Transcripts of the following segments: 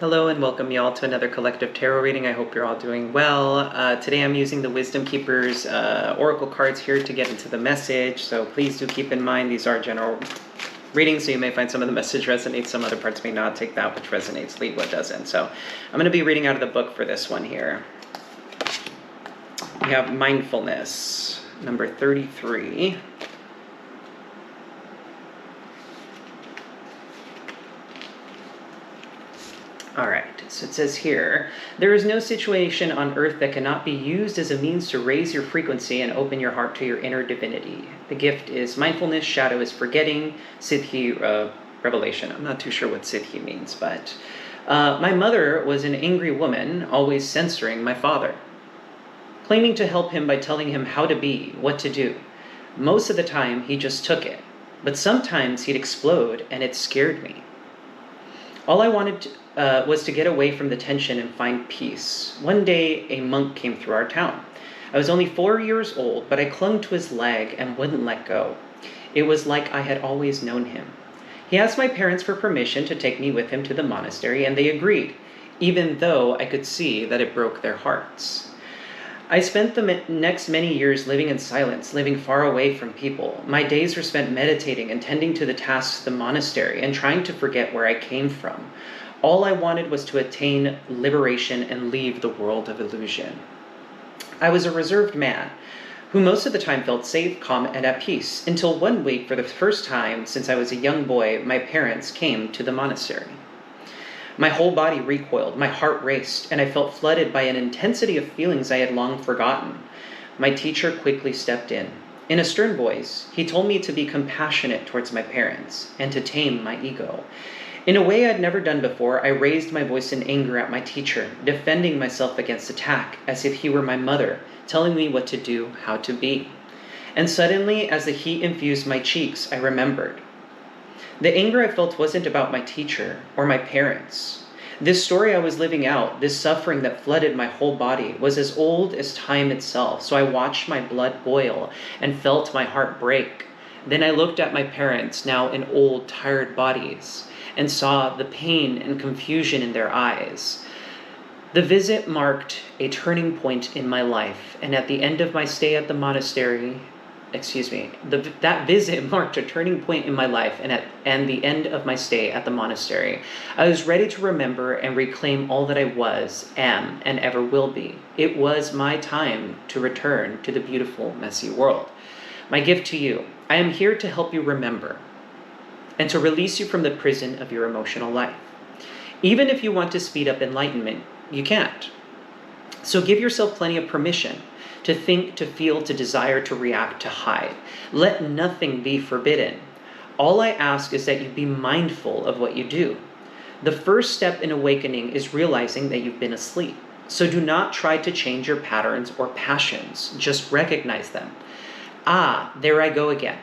Hello and welcome y'all to another collective tarot reading. I hope you're all doing well. Today I'm using the Wisdom Keepers Oracle cards here to get into the message. So please do keep in mind these are general readings, so you may find some of the message resonates, some other parts may not. Take that which resonates, leave what doesn't. So I'm going to be reading out of the book for this one here. We have Mindfulness, number 33. All right, so it says here, there is no situation on earth that cannot be used as a means to raise your frequency and open your heart to your inner divinity. The gift is mindfulness, shadow is forgetting, Siddhi, revelation. I'm not too sure what Siddhi means, but my mother was an angry woman, always censoring my father, claiming to help him by telling him how to be, what to do. Most of the time, he just took it, but sometimes he'd explode and it scared me. All I wanted was to get away from the tension and find peace. One day, a monk came through our town. I was only 4 years old, but I clung to his leg and wouldn't let go. It was like I had always known him. He asked my parents for permission to take me with him to the monastery, and they agreed, even though I could see that it broke their hearts. I spent the next many years living in silence, living far away from people. My days were spent meditating and tending to the tasks of the monastery and trying to forget where I came from. All I wanted was to attain liberation and leave the world of illusion. I was a reserved man who most of the time felt safe, calm, and at peace, until one week, for the first time since I was a young boy, my parents came to the monastery. My whole body recoiled, my heart raced, and I felt flooded by an intensity of feelings I had long forgotten. My teacher quickly stepped in. In a stern voice, he told me to be compassionate towards my parents and to tame my ego. In a way I'd never done before, I raised my voice in anger at my teacher, defending myself against attack as if he were my mother, telling me what to do, how to be. And suddenly, as the heat infused my cheeks, I remembered. The anger I felt wasn't about my teacher or my parents. This story I was living out, this suffering that flooded my whole body, was as old as time itself, so I watched my blood boil and felt my heart break. Then I looked at my parents, now in old, tired bodies, and saw the pain and confusion in their eyes. The visit marked a turning point in my life, and at the end of my stay at the monastery, that visit marked a turning point in my life and the end of my stay at the monastery. I was ready to remember and reclaim all that I was, am, and ever will be. It was my time to return to the beautiful, messy world. My gift to you, I am here to help you remember and to release you from the prison of your emotional life. Even if you want to speed up enlightenment, you can't. So give yourself plenty of permission to think, to feel, to desire, to react, to hide. Let nothing be forbidden. All I ask is that you be mindful of what you do. The first step in awakening is realizing that you've been asleep. So do not try to change your patterns or passions. Just recognize them. Ah, there I go again.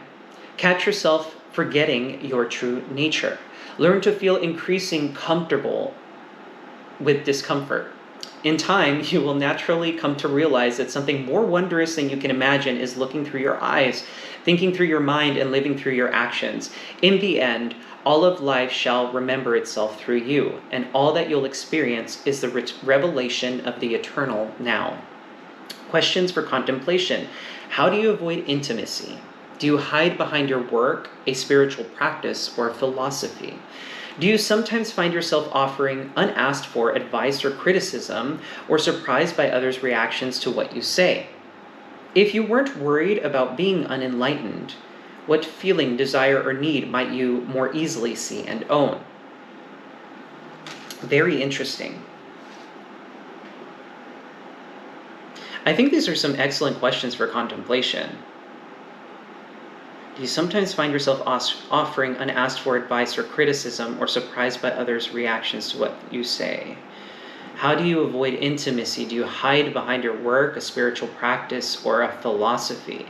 Catch yourself forgetting your true nature. Learn to feel increasing comfortable with discomfort. In time, you will naturally come to realize that something more wondrous than you can imagine is looking through your eyes, thinking through your mind, and living through your actions. In the end, all of life shall remember itself through you, and all that you'll experience is the revelation of the eternal now. Questions for contemplation. How do you avoid intimacy? Do you hide behind your work, a spiritual practice, or a philosophy? Do you sometimes find yourself offering unasked for advice or criticism, or surprised by others' reactions to what you say? If you weren't worried about being unenlightened, what feeling, desire, or need might you more easily see and own? Very interesting. I think these are some excellent questions for contemplation. Do you sometimes find yourself offering unasked for advice or criticism, or surprised by others' reactions to what you say? How do you avoid intimacy? Do you hide behind your work, a spiritual practice, or a philosophy?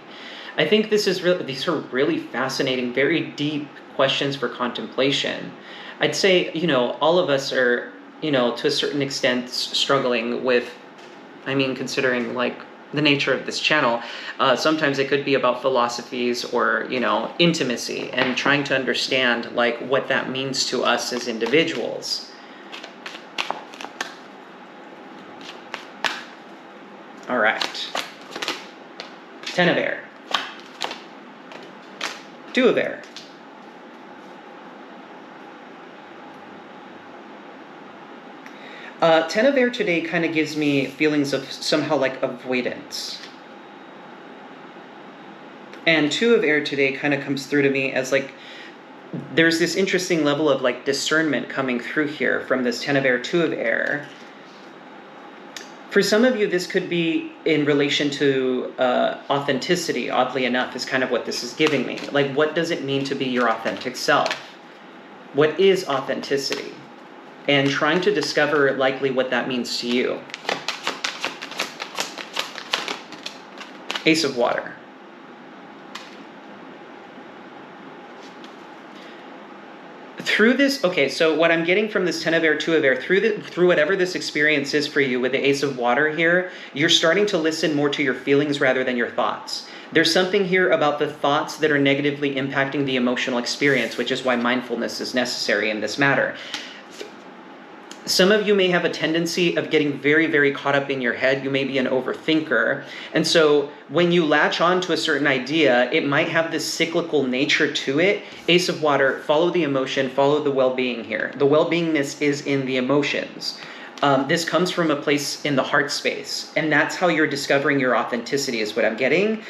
I think these are really fascinating, very deep questions for contemplation. I'd say, all of us are, to a certain extent struggling with, considering the nature of this channel, sometimes it could be about philosophies or, intimacy and trying to understand what that means to us as individuals. All right. 10 of air. 2 of air. Ten of air today kind of gives me feelings of somehow like avoidance. And 2 of air today kind of comes through to me as like, there's this interesting level of like discernment coming through here from this 10 of air, 2 of air. For some of you, this could be in relation to authenticity, oddly enough, is kind of what this is giving me. Like, what does it mean to be your authentic self? What is authenticity? And trying to discover likely what that means to you. Ace of water. Through this, okay, so what I'm getting from this 10 of air, 2 of air, through whatever this experience is for you with the ace of water here, you're starting to listen more to your feelings rather than your thoughts. There's something here about the thoughts that are negatively impacting the emotional experience, which is why mindfulness is necessary in this matter. Some of you may have a tendency of getting very, very caught up in your head. You may be an overthinker. And so when you latch on to a certain idea, it might have this cyclical nature to it. Ace of water, follow the emotion, follow the well-being here. The well-beingness is in the emotions. This comes from a place in the heart space. And that's how you're discovering your authenticity is what I'm getting.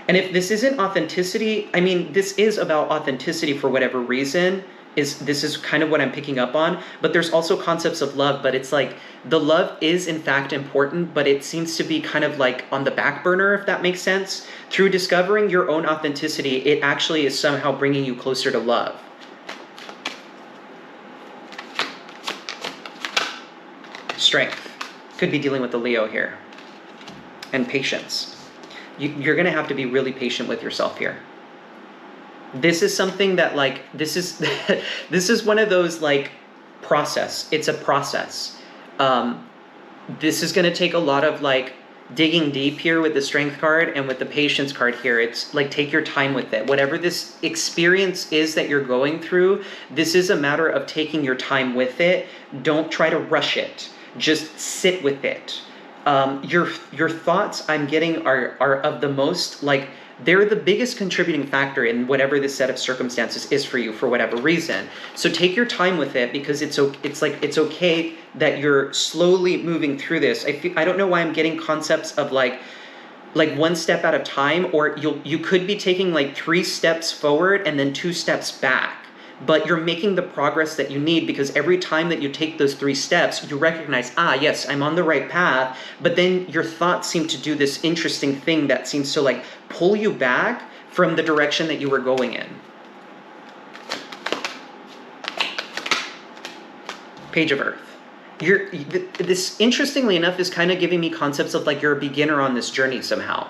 And if this isn't authenticity, I mean, this is about authenticity for whatever reason. This is kind of what I'm picking up on, but there's also concepts of love, but it's like the love is in fact important, but it seems to be kind of like on the back burner, if that makes sense. Through discovering your own authenticity, it actually is somehow bringing you closer to love. Strength. Could be dealing with the Leo here. And patience. You're going to have to be really patient with yourself here. This is something that like, this is one of those like process. It's a process. This is going to take a lot of like digging deep here with the strength card and with the patience card here. It's like, take your time with it. Whatever this experience is that you're going through, this is a matter of taking your time with it. Don't try to rush it. Just sit with it. Your thoughts I'm getting are of the most like, they're the biggest contributing factor in whatever this set of circumstances is for you for whatever reason. So take your time with it because it's okay that you're slowly moving through this. I don't know why I'm getting concepts of like one step at a time, or you could be taking like 3 steps forward and then 2 steps back. But you're making the progress that you need because every time that you take those 3 steps, you recognize, yes, I'm on the right path. But then your thoughts seem to do this interesting thing that seems to like pull you back from the direction that you were going in. Page of Earth. This, interestingly enough, is kind of giving me concepts of like you're a beginner on this journey somehow.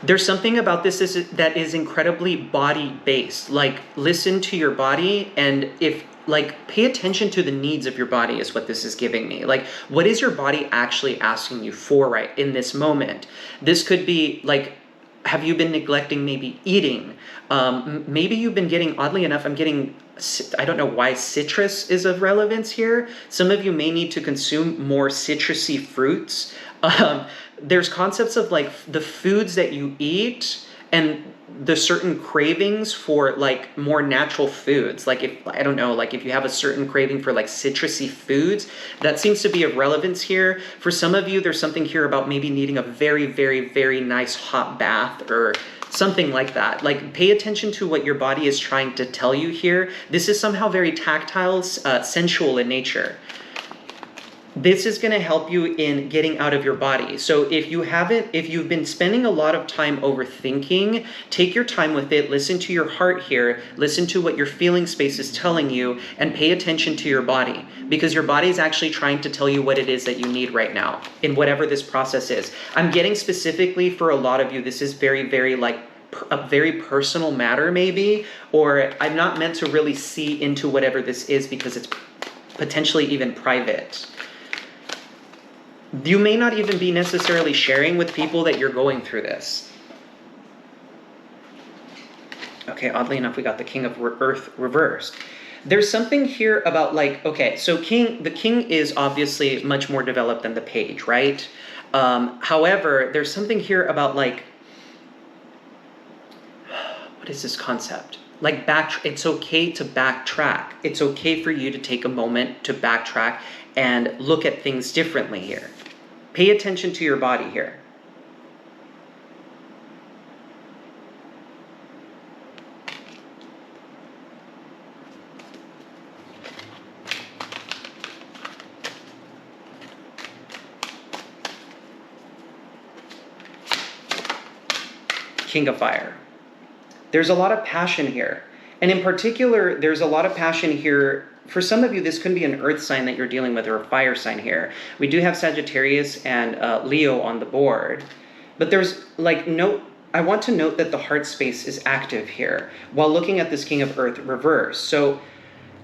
There's something about this that is incredibly body-based. Like, listen to your body, and pay attention to the needs of your body is what this is giving me. Like, what is your body actually asking you for right in this moment? This could be like, have you been neglecting maybe eating? Maybe you've been getting, oddly enough, I don't know why citrus is of relevance here. Some of you may need to consume more citrusy fruits. There's concepts of like the foods that you eat and the certain cravings for like more natural foods. Like if you have a certain craving for like citrusy foods, that seems to be of relevance here. For some of you, there's something here about maybe needing a very, very, very nice hot bath or something like that. Like, pay attention to what your body is trying to tell you here. This is somehow very tactile, sensual in nature. This is going to help you in getting out of your body. So if you've been spending a lot of time overthinking, take your time with it, listen to your heart here, listen to what your feeling space is telling you, and pay attention to your body. Because your body is actually trying to tell you what it is that you need right now, in whatever this process is. I'm getting specifically for a lot of you, this is very, very like a very personal matter maybe, or I'm not meant to really see into whatever this is because it's potentially even private. You may not even be necessarily sharing with people that you're going through this. Okay, oddly enough, we got the King of Earth reversed. There's something here about like, okay, so the king is obviously much more developed than the page, right? However, there's something here about like, what is this concept? Like it's okay to backtrack. It's okay for you to take a moment to backtrack and look at things differently here. Pay attention to your body here. King of Fire. There's a lot of passion here. And in particular, there's a lot of passion here. For some of you, this could be an earth sign that you're dealing with, or a fire sign here. We do have Sagittarius and Leo on the board. But there's like I want to note that the heart space is active here while looking at this King of Earth reverse. So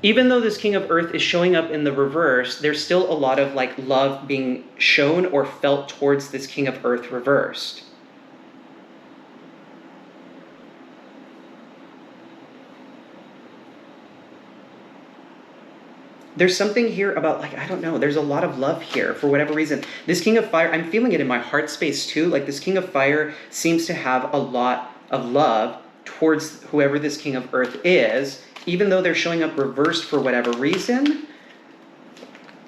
even though this King of Earth is showing up in the reverse, there's still a lot of like love being shown or felt towards this King of Earth reversed. There's something here about, like, I don't know, there's a lot of love here for whatever reason. This King of Fire, I'm feeling it in my heart space too. Like, this King of Fire seems to have a lot of love towards whoever this King of Earth is, even though they're showing up reversed for whatever reason.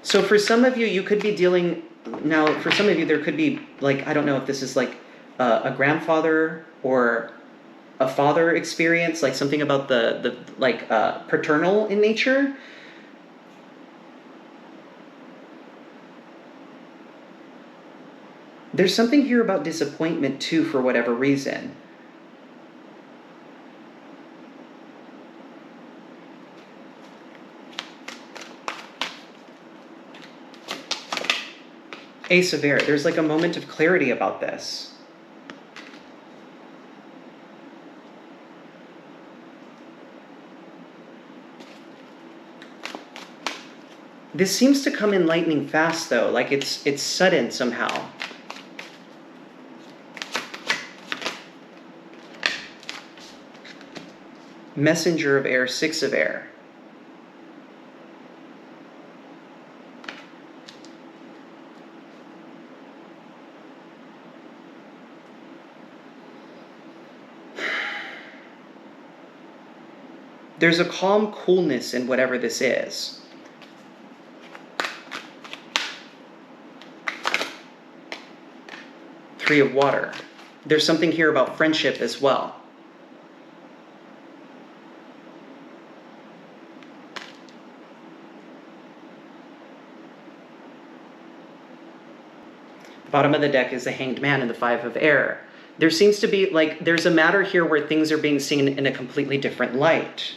So for some of you, you could be dealing, now for some of you, there could be, like, I don't know if this is like a grandfather or a father experience, like something about the paternal in nature. There's something here about disappointment too, for whatever reason. Ace of Air, there's like a moment of clarity about this. This seems to come in lightning fast though, like it's sudden somehow. Messenger of Air, Six of Air. There's a calm coolness in whatever this is. Three of Water. There's something here about friendship as well. Bottom of the deck is the Hanged Man and the Five of Air. There seems to be, like, there's a matter here where things are being seen in a completely different light.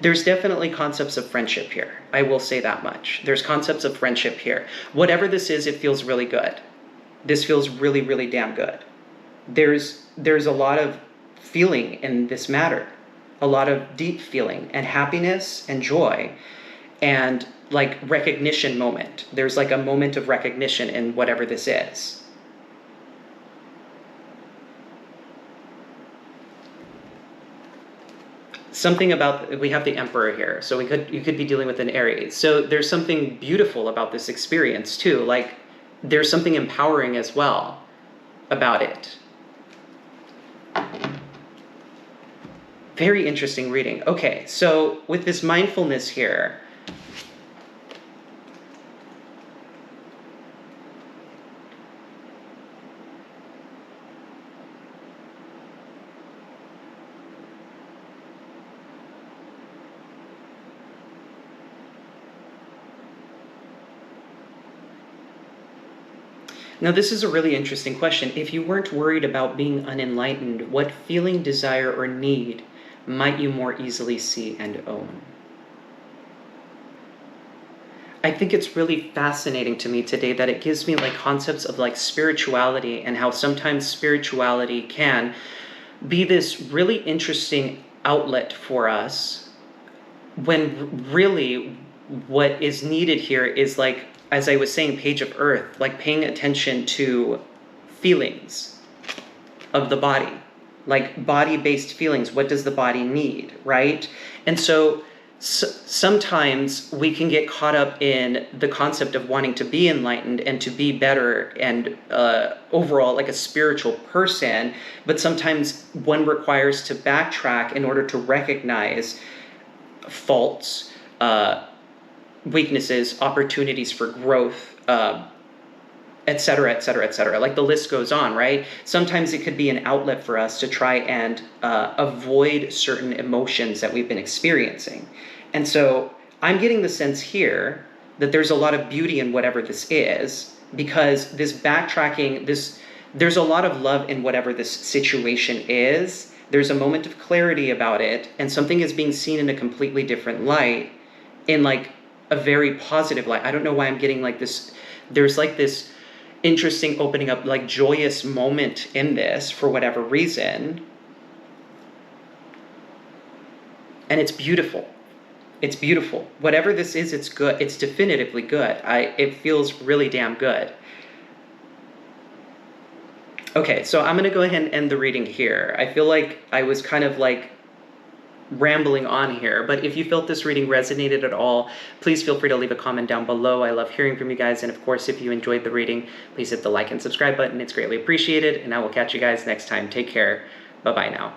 There's definitely concepts of friendship here. I will say that much. There's concepts of friendship here. Whatever this is, it feels really good. This feels really, really damn good. There's a lot of feeling in this matter. A lot of deep feeling and happiness and joy. And like recognition moment. There's like a moment of recognition in whatever this is. Something about, we have the Emperor here, so you could be dealing with an Aries. So there's something beautiful about this experience too. Like there's something empowering as well about it. Very interesting reading. Okay, so with this mindfulness here, now, this is a really interesting question. If you weren't worried about being unenlightened, what feeling, desire, or need might you more easily see and own? I think it's really fascinating to me today that it gives me like concepts of like spirituality and how sometimes spirituality can be this really interesting outlet for us when really what is needed here is like, as I was saying, Page of Earth, like paying attention to feelings of the body, like body-based feelings. What does the body need, right? And so sometimes we can get caught up in the concept of wanting to be enlightened and to be better and overall like a spiritual person, but sometimes one requires to backtrack in order to recognize faults, weaknesses, opportunities for growth, et cetera, et cetera, et cetera. Like the list goes on, right? Sometimes it could be an outlet for us to try and avoid certain emotions that we've been experiencing. And so I'm getting the sense here that there's a lot of beauty in whatever this is, because this backtracking, there's a lot of love in whatever this situation is. There's a moment of clarity about it, and something is being seen in a completely different light, in like a very positive light. I don't know why I'm getting like this. There's like this interesting opening up, like joyous moment in this for whatever reason. And it's beautiful. It's beautiful. Whatever this is, it's good. It's definitively good. It feels really damn good. Okay, so I'm going to go ahead and end the reading here. I feel like I was kind of like rambling on here, but if you felt this reading resonated at all, please feel free to leave a comment down below. I love hearing from you guys, and of course, if you enjoyed the reading, please hit the like and subscribe button. It's greatly appreciated, and I will catch you guys next time. Take care. Bye-bye now.